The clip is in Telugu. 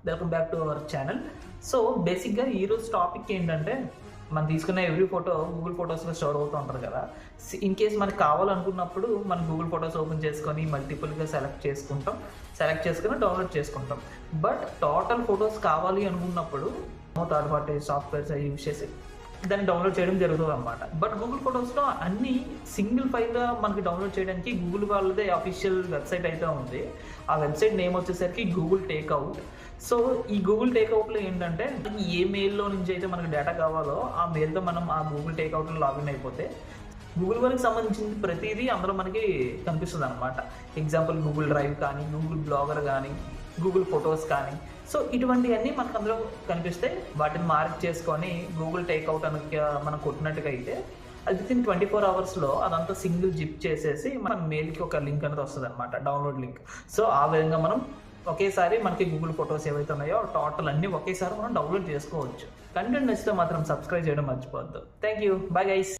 Welcome back to our channel. So బేసిక్గా ఈరోజు టాపిక్ ఏంటంటే, మనం తీసుకున్న ఎవ్రీ ఫోటో గూగుల్ ఫొటోస్లో స్టోర్ అవుతూ ఉంటారు కదా. ఇన్ కేస్ మనకు కావాలనుకున్నప్పుడు మనం గూగుల్ ఫొటోస్ ఓపెన్ చేసుకొని మల్టిపుల్గా సెలెక్ట్ చేసుకుని డౌన్లోడ్ చేసుకుంటాం. బట్ టోటల్ ఫొటోస్ కావాలి అనుకున్నప్పుడు థర్డ్ పార్టీ సాఫ్ట్వేర్స్ అవి యూజ్ చేసి దాన్ని డౌన్లోడ్ చేయడం జరుగుతుంది అనమాట. బట్ గూగుల్ ఫొటోస్లో అన్ని సింగిల్ ఫైల్గా మనకి డౌన్లోడ్ చేయడానికి గూగుల్ వాళ్ళదే అఫీషియల్ వెబ్సైట్ అయితే ఉంది. ఆ వెబ్సైట్ నేమ్ వచ్చేసరికి గూగుల్ టేక్అవుట్. సో ఈ గూగుల్ టేక్అవుట్లో ఏంటంటే, ఏ మెయిల్లో నుంచి అయితే మనకి డేటా కావాలో ఆ మెయిల్తో మనం ఆ గూగుల్ టేక్అవుట్లో లాగిన్ అయిపోతే గూగుల్ వాళ్ళకి సంబంధించిన ప్రతిదీ అందులో మనకి కనిపిస్తుంది అనమాట. ఎగ్జాంపుల్ గూగుల్ డ్రైవ్ కానీ, గూగుల్ బ్లాగర్ కానీ, గూగుల్ ఫొటోస్ కానీ. సో ఇటువంటివన్నీ మనకు అందులో కనిపిస్తే వాటిని మార్క్ చేసుకొని గూగుల్ టేక్అవుట్ అని మనం కొట్టినట్టుగా అయితే అది వితిన్ 24 అవర్స్లో అదంతా సింగిల్ జిప్ చేసేసి మన మెయిల్కి ఒక లింక్ అనేది వస్తుంది అనమాట, డౌన్లోడ్ లింక్. సో ఆ విధంగా మనం ఒకేసారి మనకి గూగుల్ ఫొటోస్ ఏవైతే ఉన్నాయో టోటల్ అన్నీ ఒకేసారి మనం డౌన్లోడ్ చేసుకోవచ్చు. కంటెంట్ నచ్చితే మాత్రం సబ్స్క్రైబ్ చేయడం మర్చిపోవద్దు. Thank you, bye guys.